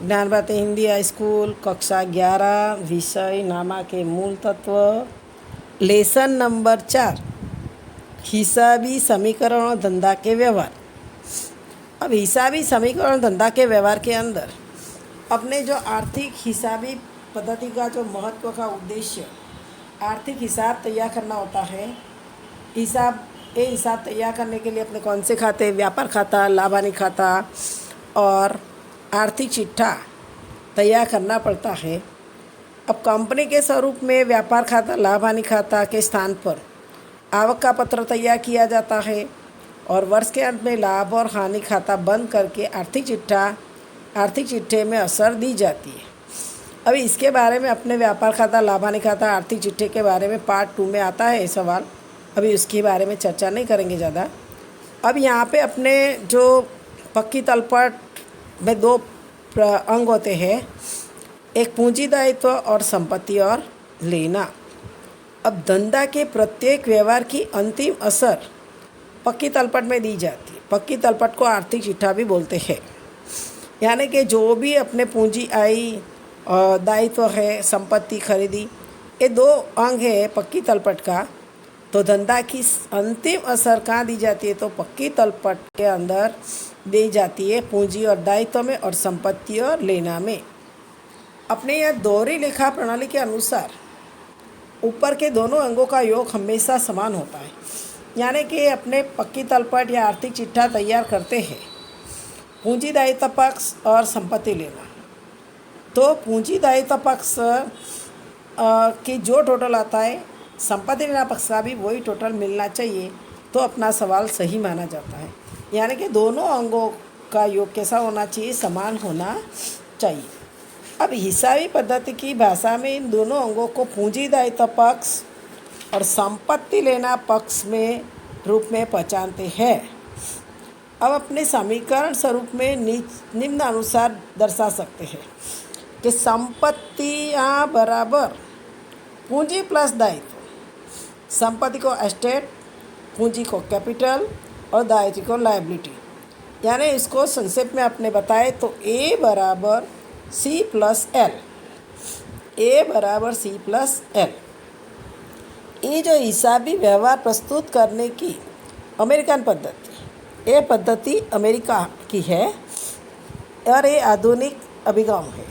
ज्ञान बातें Hindi high school कक्षा 11 विषय नामा के मूल तत्व लेसन नंबर 4 हिसाबी समीकरण और धंधा के व्यवहार। अब हिसाबी समीकरण धंधा के व्यवहार के अंदर अपने जो आर्थिक हिसाबी पद्धति का जो महत्व का उद्देश्य आर्थिक हिसाब तैयार करना होता है। हिसाब तैयार करने के लिए अपने कौन से खाते, व्यापार खाता, लाभ हानि खाता और आर्थिक चिट्ठा तैयार करना पड़ता है। अब कंपनी के स्वरूप में व्यापार खाता, लाभ हानि खाता के स्थान पर आवक का पत्र तैयार किया जाता है और वर्ष के अंत में लाभ और हानि खाता बंद करके आर्थिक चिट्ठे में असर दी जाती है। अभी इसके बारे में अपने व्यापार खाता, लाभ हानि खाता, आर्थिक चिट्ठे के बारे में पार्ट 2 में आता है सवाल। अभी उसके बारे में चर्चा नहीं करेंगे ज़्यादा। अब यहाँ पे अपने जो पक्की तलपट में 2 अंग होते हैं, एक पूंजी दायित्व और संपत्ति और लेना। अब धंधा के प्रत्येक व्यवहार की अंतिम असर पक्की तलपट में दी जाती है। पक्की तलपट को आर्थिक चिट्ठा भी बोलते हैं। यानी कि जो भी अपने पूंजी आई, दायित्व है, संपत्ति खरीदी, ये 2 अंग है पक्की तलपट का। तो धंधा की अंतिम असर कहाँ दी जाती है? तो पक्की तलपट के अंदर दी जाती है, पूंजी और दायित्व में और संपत्ति और लेना में। अपने यह दोहरी लेखा प्रणाली के अनुसार ऊपर के दोनों अंगों का योग हमेशा समान होता है। यानी कि अपने पक्की तलपट या आर्थिक चिट्ठा तैयार करते हैं, पूंजी दायित्व पक्ष और संपत्ति लेना। तो पूंजी दायित्व पक्ष की जो टोटल आता है, संपत्ति लेना पक्ष का भी वही टोटल मिलना चाहिए, तो अपना सवाल सही माना जाता है। यानी कि दोनों अंगों का योग कैसा होना चाहिए? समान होना चाहिए। अब हिसाबी पद्धति की भाषा में इन दोनों अंगों को पूंजी दायित्व पक्ष और संपत्ति लेना पक्ष में रूप में पहचानते हैं। अब अपने समीकरण स्वरूप में निम्न अनुसार दर्शा सकते हैं कि संपत्तियाँ बराबर पूंजी प्लस दायित्व। संपत्ति को एस्टेट, पूंजी को कैपिटल और दायित्व को लायबिलिटी। यानी इसको संक्षेप में आपने बताए तो A बराबर C प्लस L। A बराबर C प्लस L। ये जो हिसाबी व्यवहार प्रस्तुत करने की अमेरिकन पद्धति, ये पद्धति अमेरिका की है और ये आधुनिक अभिगम है।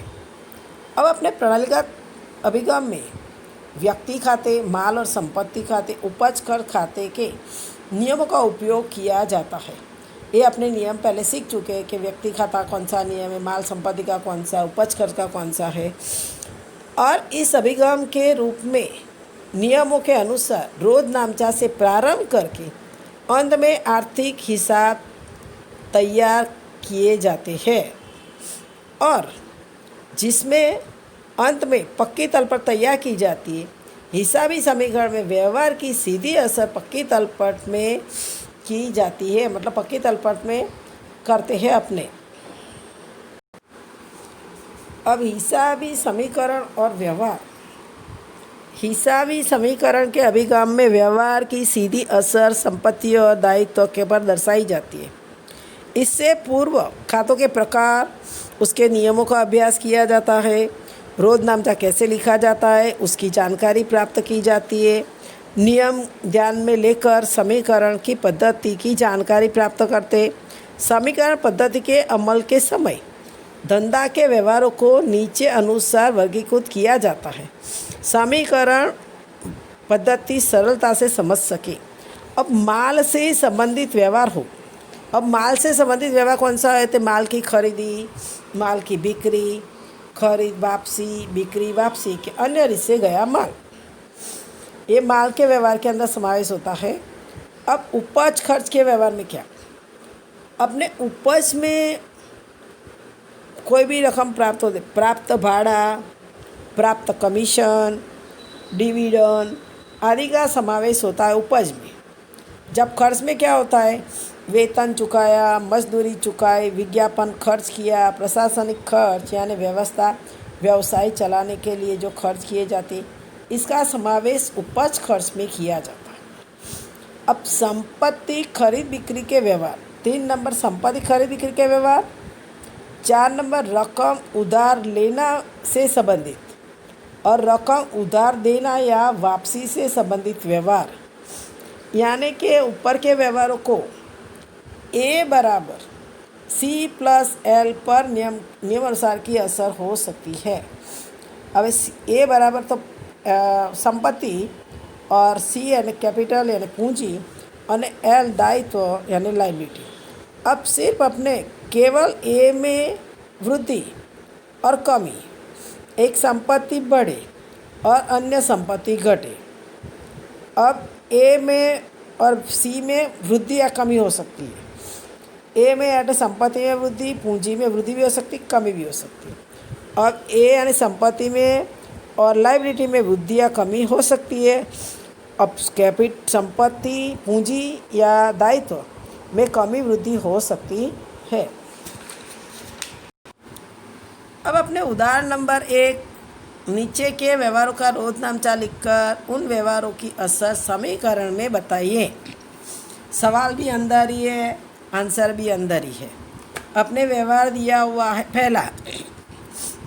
अब अपने प्रणालीगत अभिगम में व्यक्ति खाते, माल और संपत्ति खाते, उपज कर खाते के नियमों का उपयोग किया जाता है। ये अपने नियम पहले सीख चुके हैं कि व्यक्ति खाता कौन सा नियम है, माल संपत्ति का कौन सा, उपज खर्च का कौन सा है। और इस अभिगम के रूप में नियमों के अनुसार रोज नामचा से प्रारंभ करके अंत में आर्थिक हिसाब तैयार किए जाते हैं और जिसमें अंत में पक्की तलपट तैयार की जाती है। हिसाबी समीकरण में व्यवहार की सीधी असर पक्की तलपट में की जाती है, मतलब पक्की तलपट में करते हैं अपने। अब हिसाबी समीकरण और व्यवहार। हिसाबी समीकरण के अभिगम में व्यवहार की सीधी असर संपत्ति और दायित्व के पर दर्शाई जाती है। इससे पूर्व खातों के प्रकार, उसके नियमों का अभ्यास किया जाता है। रोज नामचा कैसे लिखा जाता है उसकी जानकारी प्राप्त की जाती है। नियम ध्यान में लेकर समीकरण की पद्धति की जानकारी प्राप्त करते। समीकरण पद्धति के अमल के समय धंधा के व्यवहारों को नीचे अनुसार वर्गीकृत किया जाता है। समीकरण पद्धति सरलता से समझ सके। अब माल से संबंधित व्यवहार हो। अब माल से संबंधित व्यवहार कौन सा है? तो माल की खरीदी, माल की बिक्री, खरीद वापसी, बिक्री वापसी के अन्य हिस्से गया माल, ये माल के व्यवहार के अंदर समावेश होता है। अब उपज खर्च के व्यवहार में क्या? अपने उपज में कोई भी रकम प्राप्त होती, प्राप्त भाड़ा, प्राप्त कमीशन, डिविडेंड आदि का समावेश होता है उपज में। जब खर्च में क्या होता है? वेतन चुकाया, मजदूरी चुकाई, विज्ञापन खर्च किया, प्रशासनिक खर्च यानी व्यवसाय चलाने के लिए जो खर्च किए जाते, इसका समावेश उपज खर्च में किया जाता है। अब संपत्ति खरीद बिक्री के व्यवहार, 3 नंबर संपत्ति खरीद बिक्री के व्यवहार। 4 नंबर रकम उधार लेना से संबंधित और रकम उधार देना या वापसी से संबंधित व्यवहार, यानी कि ऊपर के व्यवहारों को ए बराबर सी प्लस एल पर नियमानुसार की असर हो सकती है। अब ए बराबर तो संपत्ति और सी यानी कैपिटल यानी पूंजी और एल दायित्व यानी लायबिलिटी। अब सिर्फ अपने केवल ए में वृद्धि और कमी, एक संपत्ति बढ़े और अन्य संपत्ति घटे। अब ए में और सी में वृद्धि या कमी हो सकती है। ए में यानी संपत्ति में वृद्धि, पूंजी में वृद्धि भी हो सकती है, कमी भी हो सकती है। अब ए यानी संपत्ति में और लायबिलिटी में वृद्धि या कमी हो सकती है। अब संपत्ति, पूंजी या दायित्व में कमी वृद्धि हो सकती है। अब अपने उदाहरण नंबर 1 नीचे के व्यवहारों का रोजनामचा लिखकर उन व्यवहारों की असर समीकरण में बताइए। सवाल भी अंदर ही है, आंसर भी अंदर ही है। अपने व्यवहार दिया हुआ है पहला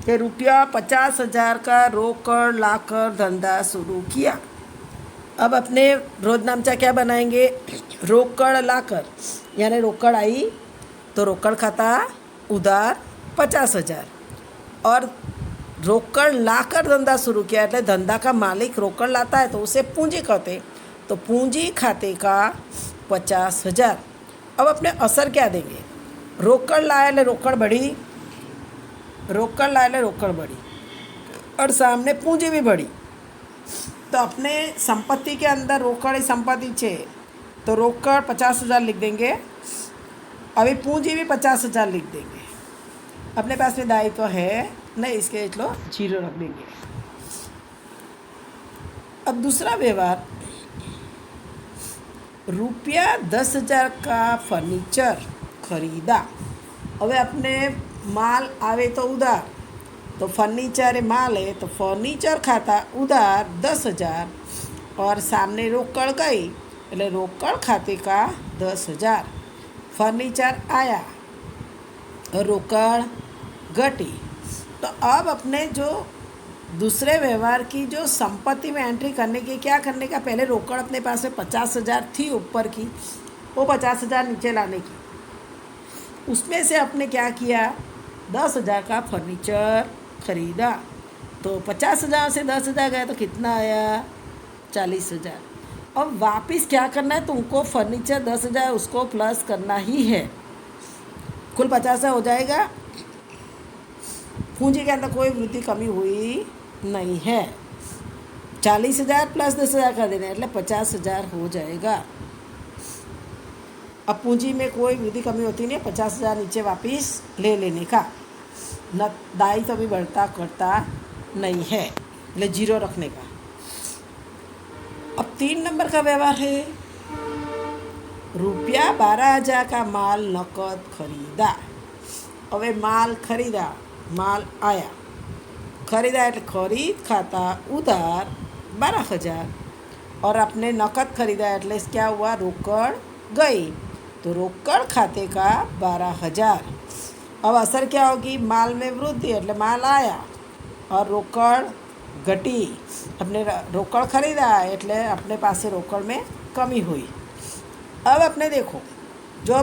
कि रुपया 50,000 का रोकड़ लाकर धंधा शुरू किया। अब अपने रोजनामचा क्या बनाएंगे? रोकड़ लाकर, यानी रोकड़ आई तो रोकड़ खाता उधार 50,000 और रोकड़ लाकर धंधा शुरू किया, એટલે धंधा का मालिक रोकड़ लाता है तो उसे पूंजी कहते, तो पूंजी खाते का 50,000। अब अपने असर क्या देंगे? रोकड़ लाए ले रोकड़ बढ़ी, रोकड़ लाए ले रोकड़ बढ़ी और सामने पूंजी भी बढ़ी। तो अपने संपत्ति के अंदर रोकड़ संपत्ति छे तो रोकड़ 50,000 लिख देंगे। अभी पूंजी भी 50,000 लिख देंगे। अपने पास में दायित्व तो है नहीं, इसके चलो 0 रख देंगे। अब दूसरा व्यवहार, रुपया 10,000 का फर्नीचर खरीदा। હવે अपने माल आवे तो उधार, तो फर्नीचर माल है तो फर्नीचर खाता उधार 10,000 और सामने रोकड़ गई એટલે रोकड़ खाते का 10,000। फर्नीचर आया और रोकड़ घटी। तो अब अपने जो दूसरे व्यवहार की जो संपत्ति में एंट्री करने की क्या करने का, पहले रोकड़ अपने पास में 50,000 थी ऊपर की, वो 50,000 नीचे लाने की। उसमें से अपने क्या किया? 10,000 का फर्नीचर खरीदा। तो 50,000 से 10,000 गया तो कितना आया? 40,000। अब वापस क्या करना है तुमको? फर्नीचर 10,000 उसको प्लस करना ही है। कुल 50,000 हो जाएगा। पूंजी के अंदर कोई वृद्धि कमी हुई नहीं है। 40,000 प्लस 10,000 कर देना એટલે 50,000 हो जाएगा। अब पूंजी में कोई वृद्धि कमी होती नहीं है, 50,000 नीचे वापस ले लेने का, न दायित्व तो भी बढ़ता करता नहीं है, એટલે 0 रखने का। अब 3 नंबर का व्यवहार है, रुपया 12,000 का माल नकद खरीदा। હવે माल खरीदा, माल आया, खरीदा એટલે खरीद खाता उधार 12,000 और अपने नकद खरीदा એટલે क्या हुआ? रोकड़ गई तो रोकड़ खाते का 12,000। अब असर क्या होगी? माल में वृद्धि એટલે माल आया और रोकड़ घटी। अपने रोकड़ खरीदा એટલે अपने पास से रोकड़ में कमी हुई। अब अपने देखो, जो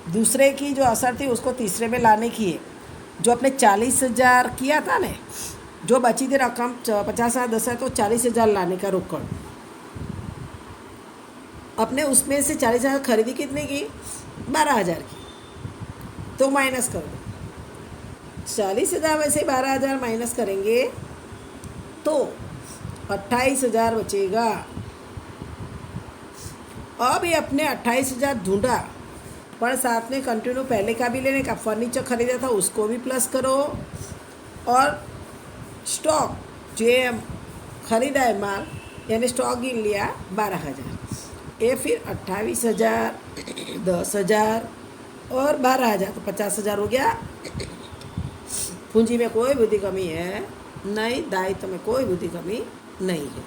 दूसरे की जो असर थी उसको तीसरे में लाने की है। जो अपने 40,000 किया था ने, जो बची थी रकम 50,000 10,000 तो 40,000 लाने का रोकड़। अपने उसमें से 40,000 खरीदी कितने की? 12,000 की। तो माइनस कर दो, 40,000 में से 12,000 माइनस करेंगे तो 28,000 बचेगा। अब ये अपने 28,000 ढूंढा, पर साथ में कंटिन्यू पहले का भी लेने का, फर्नीचर खरीदा था उसको भी प्लस करो और स्टॉक जो खरीदा है माल यानी स्टॉक गिन लिया 12,000। ये फिर 28,000, 10,000 और 12,000 तो 50,000 हो गया। पूंजी में कोई वृद्धि कमी है नहीं, दायित्व में कोई वृद्धि कमी नहीं है।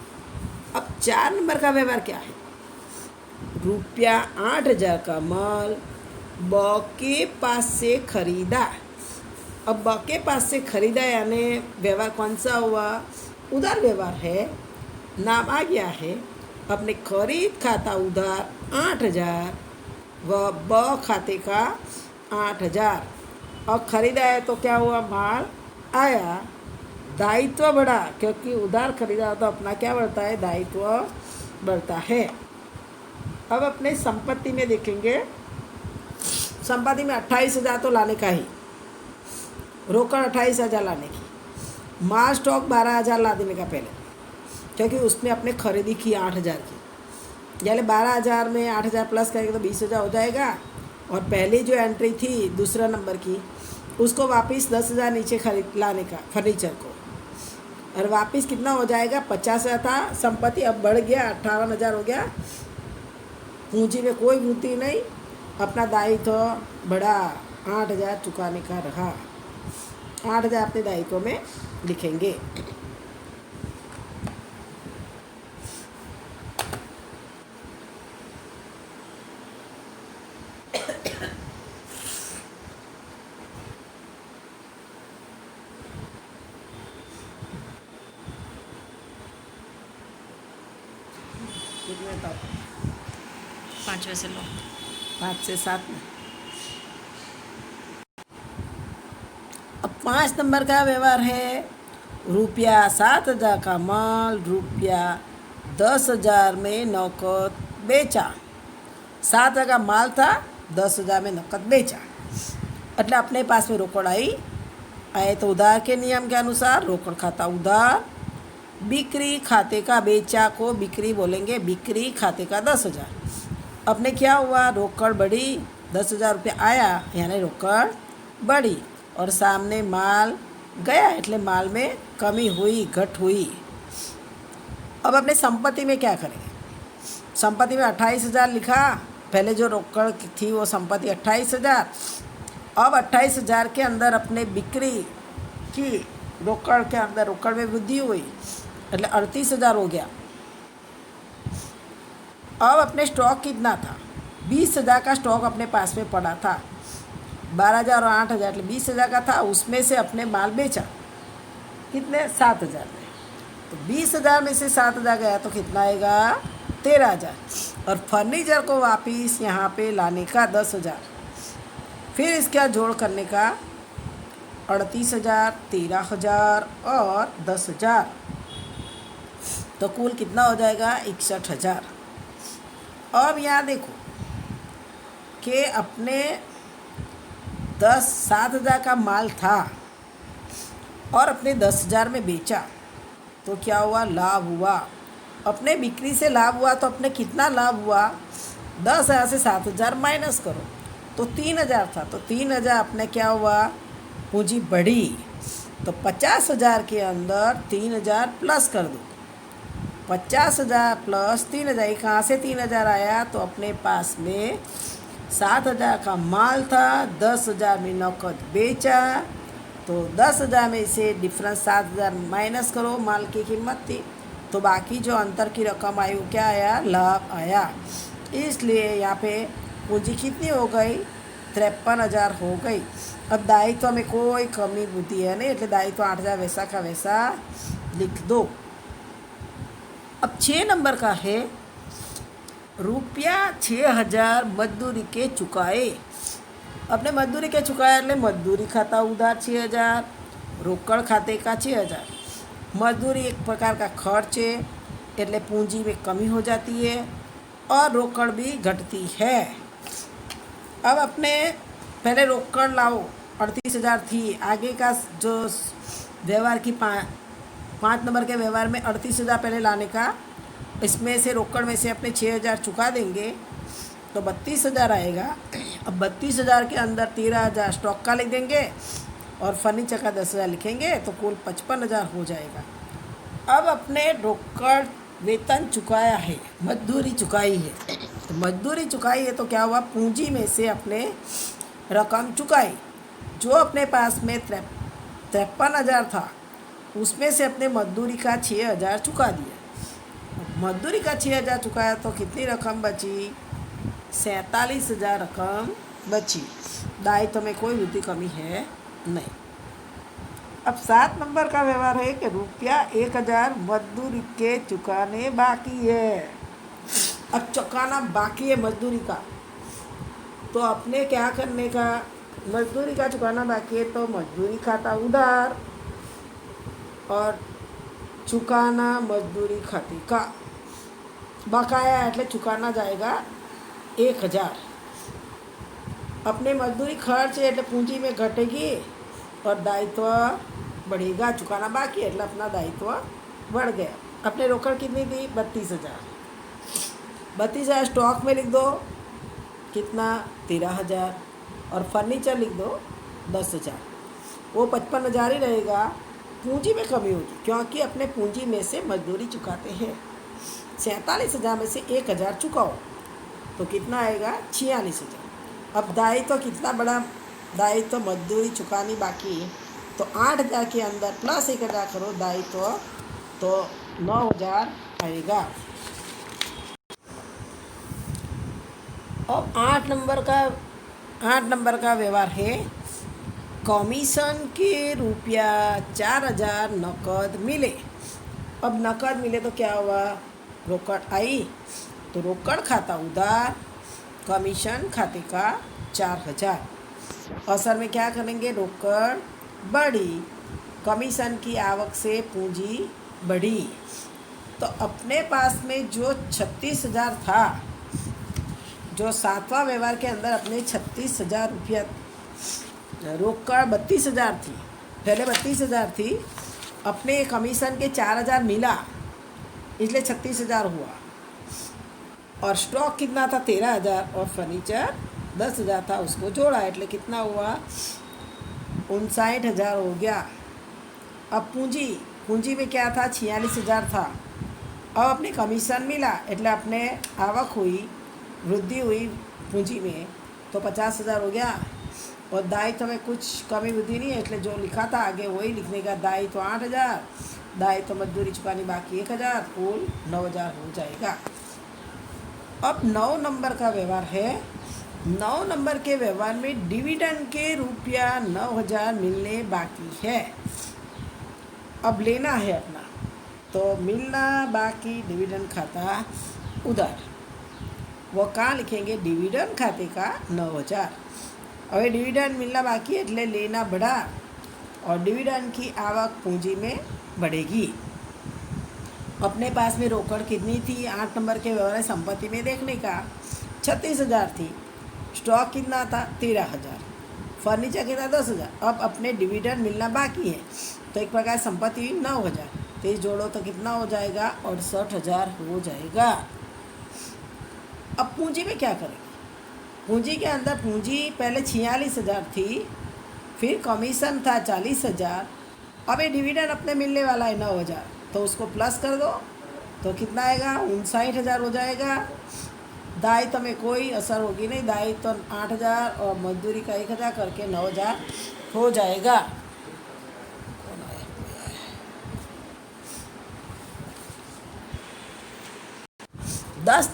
अब 4 नंबर का व्यवहार क्या है? रुपया 8,000 का माल ब के पास से खरीदा। अब ब के पास से खरीदा यानी व्यवहार कौन सा हुआ? उधार व्यवहार है। नाम आ गया है। अपने खरीद खाता उधार 8,000 व ब खाते का 8,000। और खरीदा है तो क्या हुआ? माल आया। दायित्व बढ़ा क्योंकि उधार खरीदा तो अपना क्या बढ़ता है? दायित्व बढ़ता है। अब अपने संपत्ति में देखेंगे। संपत्ति में 28,000 तो लाने का ही, रोकड़ 28,000 लाने की, माल स्टॉक 12,000 ला देने का पहले, क्योंकि उसमें अपने खरीदी की 8,000 की, यानी 12,000 में 8,000 प्लस करेंगे तो 20,000 हो जाएगा। और पहली जो एंट्री थी दूसरा नंबर की, उसको वापस 10,000 नीचे खरीद लाने का फर्नीचर को, और वापस कितना हो जाएगा? 50,000 था संपत्ति, अब बढ़ गया 58,000 हो गया। पूंजी में कोई वृद्धि नहीं, अपना दायित्व बढ़ा, 8,000 चुकाने का रहा। 8,000 अपने दायित्व में लिखेंगे। कितने तक? 5वें से लो। 5 से 7 में। अब 5 नंबर का व्यवहार है। रुपया 7,000 का माल रुपया 10,000 में नकद बेचा। 7,000 का माल था, 10,000 में नकद बेचा, એટલે अपने पास में रोकड़ आई। आए तो उधार के नियम के अनुसार रोकड़ खाता उधार, बिक्री खाते का बेचा को बिक्री बोलेंगे, बिक्री खाते का 10,000। अपने क्या हुआ? रोकड़ बढ़ी, 10,000 रुपये आया यानी रोकड़ बढ़ी, और सामने माल गया એટલે माल में कमी हुई, घट हुई। अब अपने संपत्ति में क्या करेंगे? संपत्ति में 28,000 लिखा, पहले जो रोकड़ थी वो संपत्ति 28,000। अब 28,000 के अंदर अपने बिक्री की, रोकड़ के अंदर रोकड़ में वृद्धि हुई એટલે 38,000 हो गया। अब अपने स्टॉक कितना था? 20,000 का स्टॉक अपने पास में पड़ा था। 12,000 और 8,000 એટલે 20,000 का था, उसमें से अपने माल बेचा कितने? 7,000 में। तो 20,000 में से 7,000 गया तो कितना आएगा? 13,000। और फर्नीचर को वापस यहाँ पे लाने का 10,000, फिर इसका जोड़ करने का 38,000, 13,000 और 10,000, तो कुल कितना हो जाएगा? 61,000। अब यहाँ देखो कि अपने 7,000 का माल था और अपने 10,000 में बेचा तो क्या हुआ? लाभ हुआ। अपने बिक्री से लाभ हुआ तो अपने कितना लाभ हुआ? 10,000 से 7,000 माइनस करो तो 3,000 था, तो 3,000 अपने क्या हुआ? पूंजी बढ़ी, तो 50,000 के अंदर 3,000 प्लस कर दो। 50,000 प्लस 3,000, कहाँ से 3,000 आया? तो अपने पास में 7,000 का माल था, 10,000 में नकद बेचा, तो 10,000 में से डिफरेंस 7,000 माइनस करो, माल की कीमत थी, तो बाकी जो अंतर की रकम आई वो क्या आया? लाभ आया। इसलिए यहाँ पे पूंजी कितनी हो गई? 53,000 हो गई। अब दायित्व में कोई कमी बुद्धि है नहीं, એટલે दायित्व 8,000 वैसा का वैसा लिख दो। अब 6 नंबर का है, रुपया 6,000 मजदूरी के चुकाए। अपने मजदूरी के चुकाया એટલે मजदूरी खाता उधार 6,000, रोकड़ खाते का 6,000। मजदूरी एक प्रकार का खर्च है, એટલે पूंजी में कमी हो जाती है और रोकड़ भी घटती है। अब अपने पहले रोकड़ लाओ, 38,000 थी, आगे का जो व्यवहार की 5 नंबर के व्यवहार में 38,000 पहले लाने का, इसमें से रोकड़ में से अपने 6,000 चुका देंगे तो 32,000 आएगा। अब 32,000 के अंदर 13,000 स्टॉक का लिख देंगे और फर्नीचर का 10,000 लिखेंगे तो कुल 55,000 हो जाएगा। अब अपने रोकड़ वेतन चुकाया है, मजदूरी चुकाई है, तो मजदूरी चुकाई है तो क्या हुआ? पूंजी में से अपने रकम चुकाई, जो अपने पास में 53,000 था उसमें से अपने मजदूरी का 6,000 चुका दिया। मजदूरी का 6,000 चुकाया तो कितनी रकम बची? 47,000 रकम बची। दायित्व में कोई वृद्धि कमी है नहीं। अब 7 नंबर का व्यवहार है कि रुपया 1000 मजदूरी के चुकाने बाकी है। अब चुकाना बाकी है मजदूरी का, तो अपने क्या करने का, मजदूरी का चुकाना बाकी है तो मजदूरी खाता उधार और चुकाना मजदूरी खाते का बकाया એટલે चुकाना जाएगा 1000। अपने मजदूरी खर्च है એટલે पूंजी में घटेगी और दायित्व बढ़ेगा। चुकाना बाकी है એટલે अपना दायित्व बढ़ गया। अपने रोकड़ कितनी दी 32,000। 32,000 स्टॉक में लिख दो, कितना 13,000, और फर्नीचर लिख दो 10,000। वो 55,000 ही रहेगा। पूंजी में कमी होगी क्योंकि अपने पूंजी में से मजदूरी चुकाते हैं। 47,000 में से 1,000 चुकाओ तो कितना आएगा 46,000। अब दायित्व कितना बड़ा, दायित्व मजदूरी चुकानी बाकी है तो 8,000 के अंदर प्लस 1,000 करो दायित्व तो 9,000 आएगा। अब 8 नंबर का व्यवहार है कमीशन के रुपया 4,000 नकद मिले। अब नकद मिले तो क्या हुआ, रोकड़ आई तो रोकड़ खाता उधार, कमीशन खाते का 4,000। असर में क्या करेंगे, रोकड़ बढ़ी, कमीशन की आवक से पूंजी बढ़ी, तो अपने पास में जो 36,000 था, जो 7वां व्यवहार के अंदर अपने 36,000 रुपया, रोकड़ 32,000 थी, पहले 32,000 थी, अपने कमीशन के 4,000 मिला इसलिए 36,000 हुआ, और स्टॉक कितना था 13,000 और फर्नीचर 10,000 था, उसको जोड़ा એટલે कितना हुआ 59,000 हो गया। अब पूंजी में क्या था 46,000 था, अब अपने कमीशन मिला એટલે अपने आवक हुई, वृद्धि हुई पूंजी में तो 50,000 हो गया। और दायित्व में कुछ कमी वृद्धि नहीं है इसलिए जो लिखा था आगे वही लिखने का। दायित्व 8,000, दायित्व मजदूरी चुकानी बाकी 1,000, कुल 9,000 हो जाएगा। अब 9 नंबर का व्यवहार है। 9 नंबर के व्यवहार में डिविडेंड के रुपया 9,000 मिलने बाकी है। अब लेना है अपना, तो मिलना बाकी डिविडेंड खाता उधर, वो कहाँ लिखेंगे, डिविडेंड खाते का 9,000। હવે डिविडेंड मिलना बाकी એટલે लेना बढ़ा और डिविडेंड की आवक पूंजी में बढ़ेगी। अपने पास में रोकड़ कितनी थी, 8 नंबर के व्यवहार संपत्ति में देखने का 36,000 थी, स्टॉक कितना था 13,000, फर्नीचर कितना 10,000। अब अपने डिविडेंड मिलना बाकी है तो एक प्रकार संपत्ति 9,000, तो इस जोड़ो तो कितना हो जाएगा 68,000 हो जाएगा। अब पूंजी में क्या करेंगे, पूंजी के अंदर पूंजी पहले 46,000 थी, फिर कमीशन था 40,000, अब ये डिविडेंड अपने मिलने वाला है 9,000, तो उसको प्लस कर दो तो कितना आएगा 59,000 हो जाएगा। दायित्व में कोई असर होगी नहीं, दायित्व 8,000 और मजदूरी का 1,000 करके 9,000 हो जाएगा। 10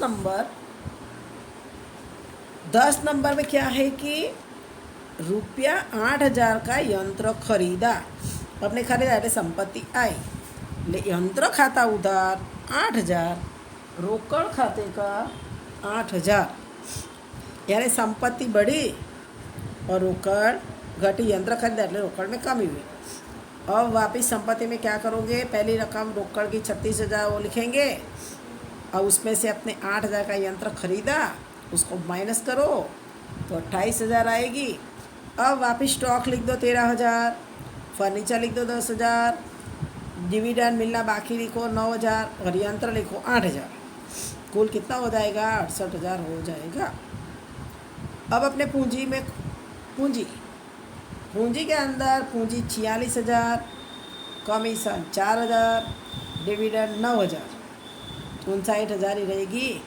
नंबर में क्या है कि रुपया 8,000 का यंत्र खरीदा, अपने खरीदा એટલે संपत्ति आई, એટલે यंत्र खाता उधार 8,000, रोकड़ खाते का 8,000, यानी संपत्ति बढ़ी और रोकड़ घटी। यंत्र खरीदा એટલે रोकड़ में कमी हुई। अब वापस संपत्ति में क्या करोगे, पहली रकम रोकड़ की 36,000 वो लिखेंगे और उसमें से अपने 8,000 का यंत्र खरीदा उसको माइनस करो तो 28,000 आएगी। अब वापस स्टॉक लिख दो 13,000, फर्नीचर लिख दो 10,000, डिविडेंड मिलना बाकी लिखो 9,000 और यंत्र लिखो 8,000, कुल कितना हो जाएगा 68,000 हो जाएगा। अब अपने पूंजी में पूंजी के अंदर पूंजी 46,000, कमीशन 4,000, डिविडेंड 9,000, 59,000 ही रहेगी।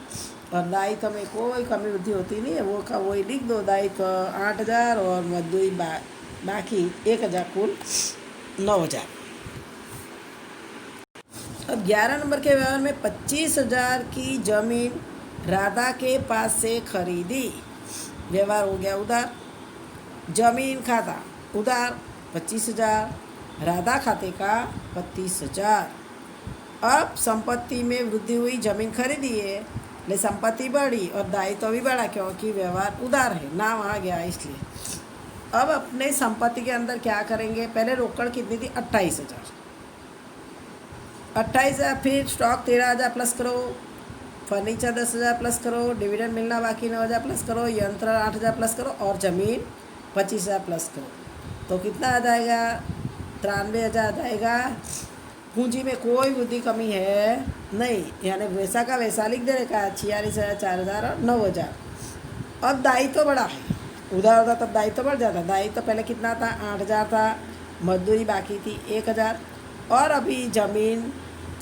और दायित्व में कोई कमी वृद्धि होती नहीं है, वो का वही लिख दो, दायित्व 8,000 और मजदूरी बाकी 1,000, कुल 9,000। अब 11 नंबर के व्यवहार में 25,000 की जमीन राधा के पास से खरीदी, व्यवहार हो गया उधार, जमीन खाता उधार 25,000, राधा खाते का 32,000। अब संपत्ति में वृद्धि हुई, जमीन खरीदी है, ले संपत्ति बढ़ी और दायित्व भी बढ़ा क्योंकि व्यवहार उधार है, नाम आ गया इसलिए। अब अपने संपत्ति के अंदर क्या करेंगे, पहले रोकड़ कितनी थी 28,000, 28,000, फिर स्टॉक 13,000 प्लस करो, फर्नीचर 10,000 प्लस करो, डिविडेंड मिलना बाकी 9,000 प्लस करो, यंत्र 8,000 प्लस करो और ज़मीन 25,000 प्लस करो, तो कितना आ जाएगा 93,000 आ जाएगा। पूंजी में कोई वृद्धि कमी है नहीं, यानी वैसा का वैसा लिख देने का, 46,000, 4,000 और 9,000। अब दायित्व तो बढ़ा है, उधार होता तब दायित्व बढ़ जाता, दायित्व तो पहले कितना था 8,000 था, मजदूरी बाकी थी 1,000 और अभी ज़मीन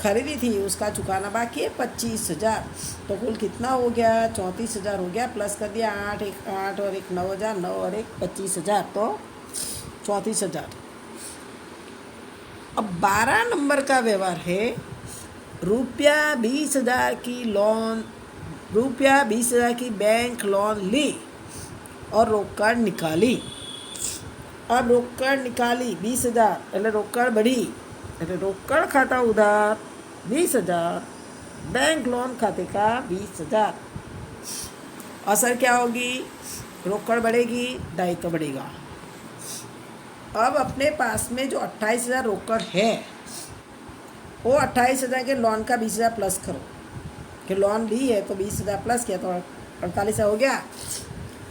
खरीदी थी उसका चुकाना बाकी है 25,000, तो कुल कितना हो गया 34,000 हो गया, प्लस कर दिया 8 और 1 9,000, 9 और 1 25,000, तो 34,000। अब 12 नंबर का व्यवहार है, ₹20,000 की लोन, ₹20,000 की बैंक लोन ली और रोकड़ निकाली। अब रोकड़ निकाली 20,000, એટલે રોકड़ बढ़ी, એટલે રોકड़ खाता उधार 20,000, बैंक लोन खाते का 20,000। असर क्या होगी, रोकड़ बढ़ेगी, दायित्व बढ़ेगा। अब अपने पास में जो 28,000 रोकड़ है, वो 28,000 के लोन का 20,000 प्लस करो, कि लोन ली है तो 20,000 प्लस किया तो 48,000 हो गया।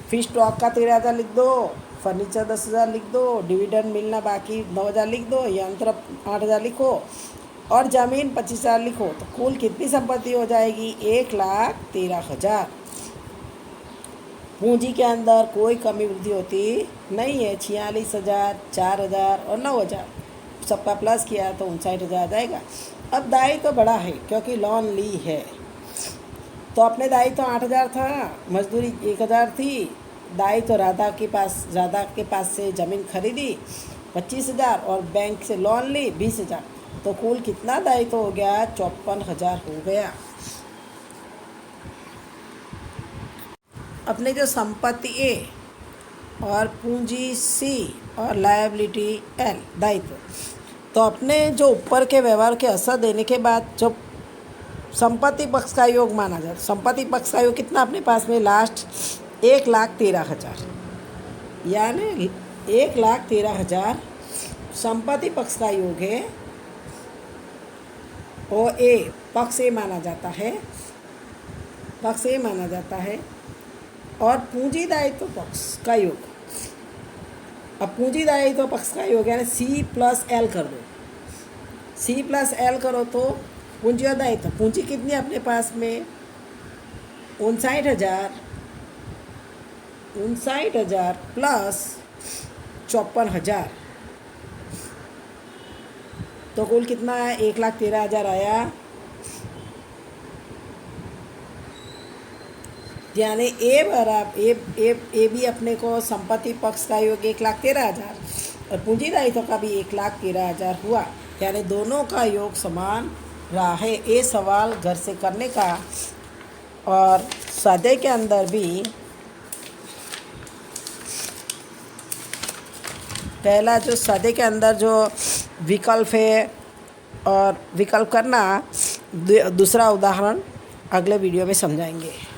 फिर स्टॉक का 13,000 लिख दो, फर्नीचर 10,000 लिख दो, डिविडेंड मिलना बाकी 9,000 लिख दो, यंत्र 8,000 लिखो और ज़मीन 25,000 लिखो, तो कुल कितनी संपत्ति हो जाएगी 1,13,000। पूंजी के अंदर कोई कमी वृद्धि होती नहीं है, 46,000, 4,000 और 9,000, सबका प्लस किया तो 59,000 आ जाएगा। अब दायित्व तो बढ़ा है क्योंकि लोन ली है, तो अपने दायित्व तो 8,000 था, मजदूरी 1,000 थी, दायित्व तो राधा के पास से ज़मीन खरीदी 25,000 और बैंक से लोन ली 20,000, तो कुल कितना दायित्व हो गया 54,000 हो गया। अपने जो संपत्ति ए और पूंजी सी और लायबिलिटी एल दायित्व, तो अपने जो ऊपर के व्यवहार के असर देने के बाद जो संपत्ति पक्ष का योग माना जाता, संपत्ति पक्ष का योग कितना अपने पास में लास्ट 1,13,000, यानी 1,13,000 संपत्ति पक्ष का योग है, वो ए पक्ष ए माना जाता है, पक्ष ए माना जाता है। और पूंजी दायित्व पक्ष का योग, अब पूंजी दायित्व पक्ष का योग यानी सी प्लस एल कर दो, सी प्लस एल करो तो पूंजी और दायित्व, पूंजी कितनी अपने पास में 59,000 प्लस 54,000, तो कुल कितना है 1,13,000 आया, यानी ए भी अपने को संपत्ति पक्ष का योग 1,13,000 और पूंजी दायित्व का भी 1,13,000 हुआ, यानी दोनों का योग समान रहा है। ये सवाल घर से करने का, और स्वाध्याय के अंदर भी पहला जो स्वाध्याय के अंदर जो विकल्प है और विकल्प करना, दूसरा उदाहरण अगले वीडियो में समझाएंगे।